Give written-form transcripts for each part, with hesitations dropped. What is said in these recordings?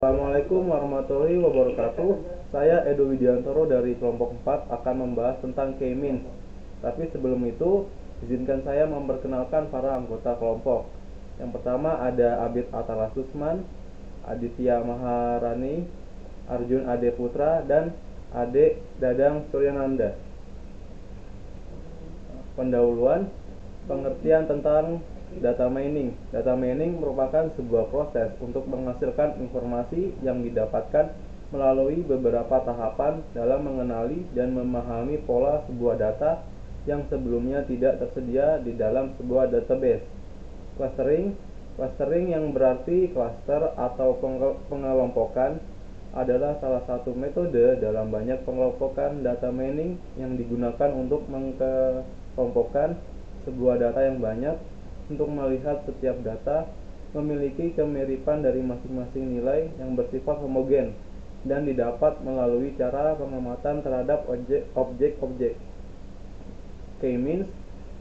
Assalamualaikum warahmatullahi wabarakatuh. Saya Edo Widiantoro dari kelompok 4 akan membahas tentang K-means. Tapi sebelum itu, izinkan saya memperkenalkan para anggota kelompok. Yang pertama ada Abid Atala Susman, Aditya Maharani, Arjun Ade Putra, dan Ade Dadang Suryananda. Pendahuluan, pengertian tentang data mining. Data mining merupakan sebuah proses untuk menghasilkan informasi yang didapatkan melalui beberapa tahapan dalam mengenali dan memahami pola sebuah data yang sebelumnya tidak tersedia di dalam sebuah database. Clustering yang berarti cluster atau pengelompokan adalah salah satu metode dalam banyak pengelompokan data mining yang digunakan untuk mengkelompokkan sebuah data yang banyak untuk melihat setiap data memiliki kemiripan dari masing-masing nilai yang bersifat homogen dan didapat melalui cara pengamatan terhadap objek-objek. K-means.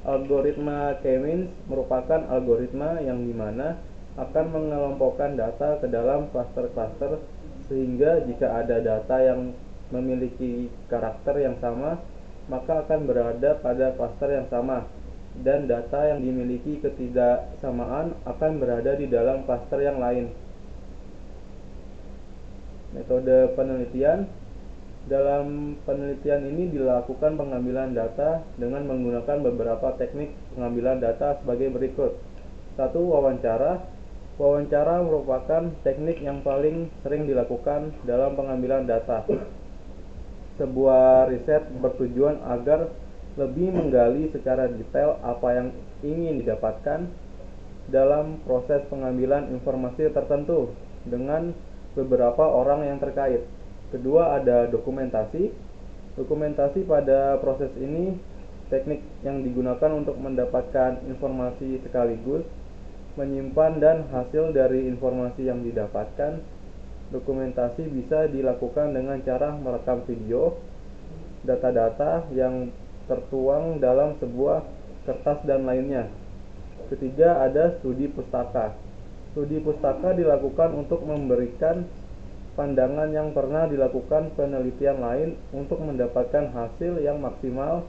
Algoritma K-means merupakan algoritma yang dimana akan mengelompokkan data ke dalam klaster-klaster sehingga jika ada data yang memiliki karakter yang sama maka akan berada pada klaster yang sama, dan data yang dimiliki ketidaksamaan akan berada di dalam klaster yang lain. Metode penelitian. Dalam penelitian ini dilakukan pengambilan data dengan menggunakan beberapa teknik pengambilan data sebagai berikut. 1. Wawancara. Wawancara merupakan teknik yang paling sering dilakukan dalam pengambilan data. Sebuah riset bertujuan agar lebih menggali secara detail apa yang ingin didapatkan dalam proses pengambilan informasi tertentu dengan beberapa orang yang terkait. Kedua, ada dokumentasi. Dokumentasi pada proses ini teknik yang digunakan untuk mendapatkan informasi sekaligus menyimpan dan hasil dari informasi yang didapatkan. Dokumentasi bisa dilakukan dengan cara merekam video, data-data yang tertuang dalam sebuah kertas dan lainnya. Ketiga, ada studi pustaka. Studi pustaka dilakukan untuk memberikan pandangan yang pernah dilakukan penelitian lain untuk mendapatkan hasil yang maksimal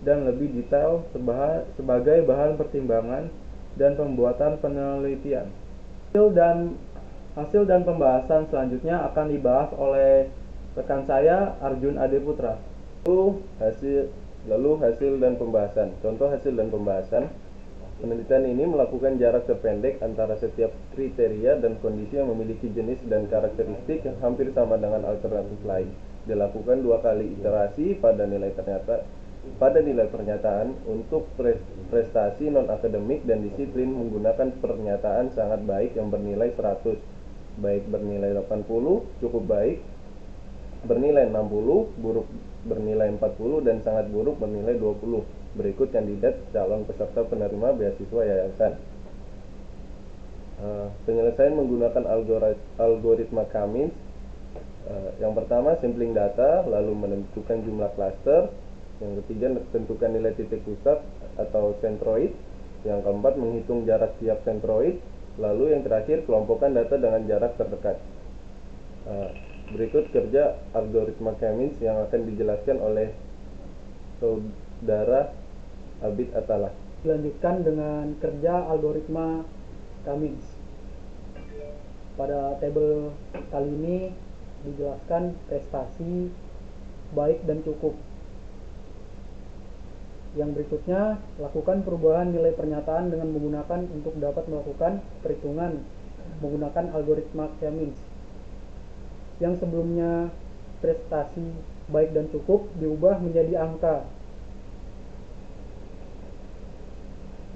dan lebih detail sebagai bahan pertimbangan dan pembuatan penelitian. Hasil dan pembahasan selanjutnya akan dibahas oleh rekan saya Arjun Ade Putra. Lalu hasil dan pembahasan. Contoh hasil dan pembahasan. Penelitian ini melakukan jarak terpendek antara setiap kriteria dan kondisi yang memiliki jenis dan karakteristik yang hampir sama dengan alternatif lain. Dilakukan 2 kali iterasi pada nilai pernyataan untuk prestasi non-akademik dan disiplin menggunakan pernyataan sangat baik yang bernilai 100, baik bernilai 80, cukup baik bernilai 60, buruk bernilai 40, dan sangat buruk bernilai 20. Berikut kandidat calon peserta penerima beasiswa yayasan. Penyelesaian menggunakan algoritma K-means. Yang pertama, sampling data, lalu menentukan jumlah klaster. Yang ketiga, tentukan nilai titik pusat atau centroid. Yang keempat, menghitung jarak tiap centroid. Lalu yang terakhir, kelompokkan data dengan jarak terdekat. Berikut kerja algoritma K-means yang akan dijelaskan oleh saudara Abid Atala. Dilanjutkan dengan kerja algoritma K-means. Pada tabel kali ini dijelaskan prestasi, baik, dan cukup. Yang berikutnya, lakukan perubahan nilai pernyataan dengan menggunakan untuk dapat melakukan perhitungan menggunakan algoritma K-means. Yang sebelumnya prestasi, baik, dan cukup diubah menjadi angka.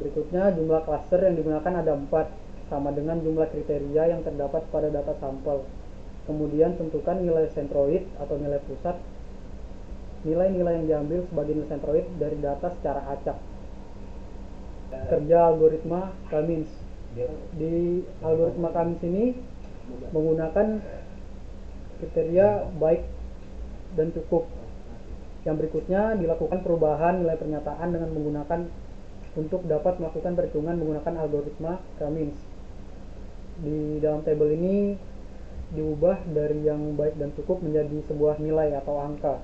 Berikutnya, jumlah klaster yang digunakan ada 4, sama dengan jumlah kriteria yang terdapat pada data sampel. Kemudian tentukan nilai sentroid atau nilai pusat. Nilai-nilai yang diambil sebagai nilai sentroid dari data secara acak. Kerja algoritma K-means. Di algoritma K-means ini menggunakan kriteria baik dan cukup. Yang berikutnya, dilakukan perubahan nilai pernyataan dengan menggunakan untuk dapat melakukan perhitungan menggunakan algoritma K-means. Di dalam tabel ini diubah dari yang baik dan cukup menjadi sebuah nilai atau angka.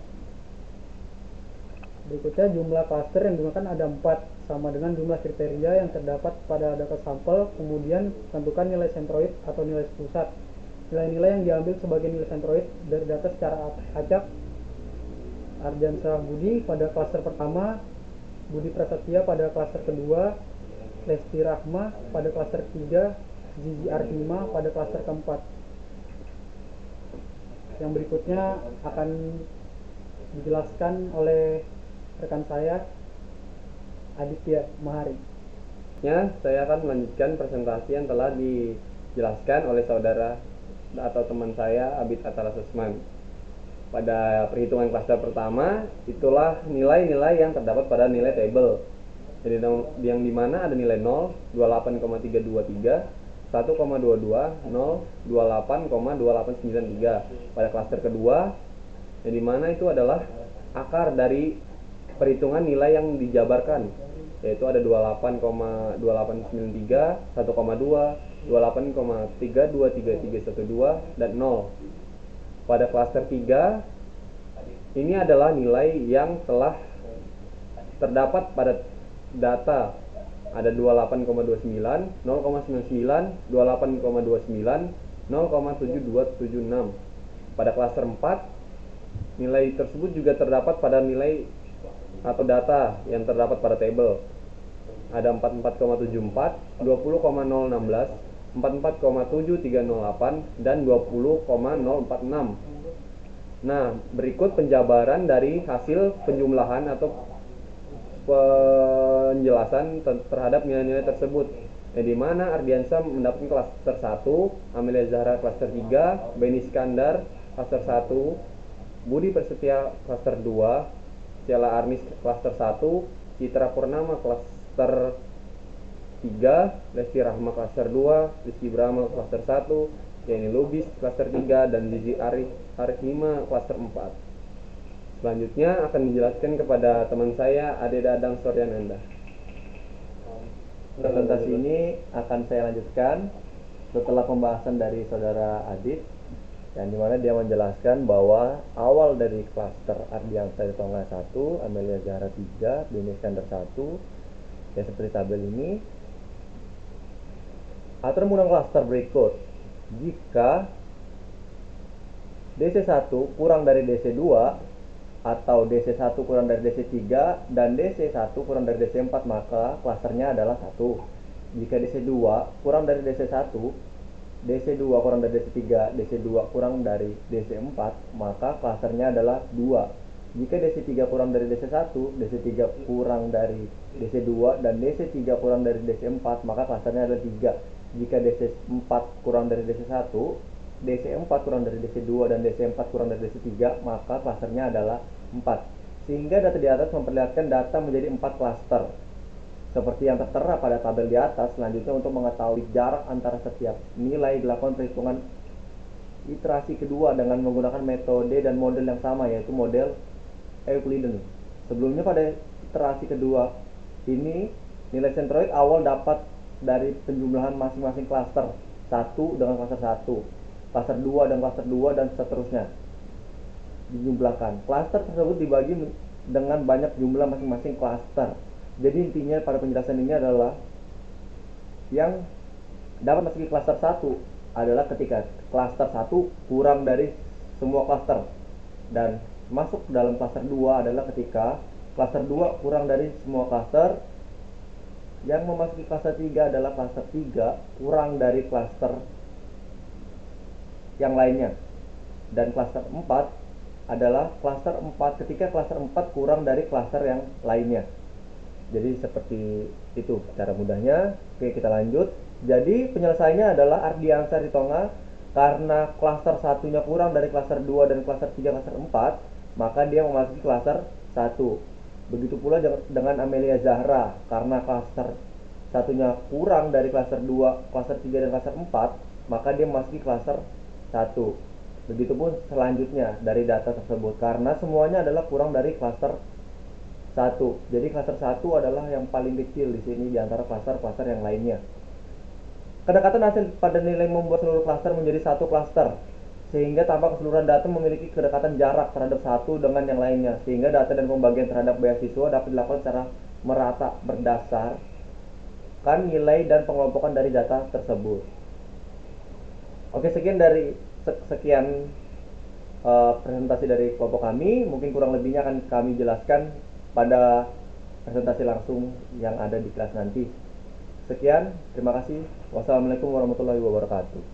Berikutnya jumlah klaster yang digunakan ada 4 sama dengan jumlah kriteria yang terdapat pada data sampel, kemudian tentukan nilai sentroid atau nilai pusat. Nilai-nilai yang diambil sebagai nilai sentroid dari data secara acak. Ardiansyah Budi pada klaster pertama, Budi Prasetya pada klaster kedua, Lesti Rahma pada klaster ketiga, Zizi Arhima pada klaster keempat. Yang berikutnya akan dijelaskan oleh rekan saya Aditya Mahari. Saya akan melanjutkan presentasi yang telah dijelaskan oleh saudara atau teman saya Abid Atala Susman. Pada perhitungan klaster pertama, itulah nilai-nilai yang terdapat pada nilai table. Jadi yang dimana ada nilai 0, 28,323, 1,22, 0, 28,2893. Pada klaster kedua, yang dimana itu adalah akar dari perhitungan nilai yang dijabarkan, yaitu ada 28,2893, 1,2, 28,323312 dan 0. Pada klaster 3, ini adalah nilai yang telah terdapat pada data, ada 28,29, 0,99, 28,29, 0,7276. Pada klaster 4, nilai tersebut juga terdapat pada nilai atau data yang terdapat pada table. Ada 44,74, 20,016, 44,7308 dan 20,046. Nah, berikut penjabaran dari hasil penjumlahan atau penjelasan terhadap nilai-nilai tersebut. Di mana Ardiansyah mendapatkan klaster 1, Amelia Zahra klaster 3, Beni Iskandar klaster 1, Budi Prasetya klaster 2, Sheila Arnis klaster 1, Citra Purnama klaster 3, Lesti Rahma klaster 2, Rizky Brahma klaster 1, Yani Lubis klaster 3, dan Zizi Arhima klaster 4. Selanjutnya akan dijelaskan kepada teman saya Ade Dadang Soryananda. Presentasi ini akan saya lanjutkan setelah pembahasan dari saudara Adit, yang dimana dia menjelaskan bahwa awal dari klaster Ardiansyah Tonga 1, Amelia Zahra 3, Beni Iskandar 1, ya seperti tabel ini. Aturan menggunakan klaster berikut: jika DC1 kurang dari DC2 atau DC1 kurang dari DC3 dan DC1 kurang dari DC4, maka klasternya adalah 1. Jika DC2 kurang dari DC1, DC2 kurang dari DC3, DC2 kurang dari DC4, maka klasternya adalah 2. Jika DC3 kurang dari DC1, DC3 kurang dari DC2, dan DC3 kurang dari DC4, maka klasternya adalah 3. Jika DC4 kurang dari DC1, DC4 kurang dari DC2, dan DC4 kurang dari DC3, maka klasternya adalah 4. Sehingga data di atas memperlihatkan data menjadi 4 klaster. Seperti yang tertera pada tabel di atas. Selanjutnya, untuk mengetahui jarak antara setiap nilai, dilakukan perhitungan iterasi kedua dengan menggunakan metode dan model yang sama, yaitu model Euclidean. Sebelumnya pada iterasi kedua ini, nilai sentroid awal dapat dari penjumlahan masing-masing klaster. 1 dengan klaster 1, klaster 2 dan klaster 2, dan seterusnya dijumlahkan. Klaster tersebut dibagi dengan banyak jumlah masing-masing klaster. Jadi intinya pada penjelasan ini adalah yang dapat masuk ke klaster 1 adalah ketika klaster 1 kurang dari semua klaster, dan masuk dalam klaster 2 adalah ketika klaster 2 kurang dari semua klaster. Yang memasuki klaster 3 adalah klaster 3 kurang dari klaster yang lainnya, dan klaster 4 adalah klaster 4 ketika klaster 4 kurang dari klaster yang lainnya. Jadi seperti itu cara mudahnya. Oke, kita lanjut. Jadi penyelesaiannya adalah Ardiansyah Tonga, karena klaster 1-nya kurang dari klaster 2 dan klaster 3, klaster 4, maka dia memasuki klaster 1. Begitu pula dengan Amelia Zahra, karena klaster 1-nya kurang dari klaster 2, klaster 3, dan klaster 4, maka dia memasuki klaster 1. Begitupun selanjutnya dari data tersebut, karena semuanya adalah kurang dari klaster 1. Jadi klaster 1 adalah yang paling kecil di sini di antara klaster-klaster yang lainnya. Kedekatan hasil pada nilai membuat seluruh klaster menjadi satu klaster. sehingga tampak keseluruhan data memiliki kedekatan jarak terhadap satu dengan yang lainnya, sehingga data dan pembagian terhadap beasiswa dapat dilakukan secara merata berdasarkan nilai dan pengelompokan dari data tersebut. Oke, sekian presentasi dari kelompok kami. Mungkin kurang lebihnya akan kami jelaskan pada presentasi langsung yang ada di kelas nanti. Sekian, terima kasih. Wassalamualaikum warahmatullahi wabarakatuh.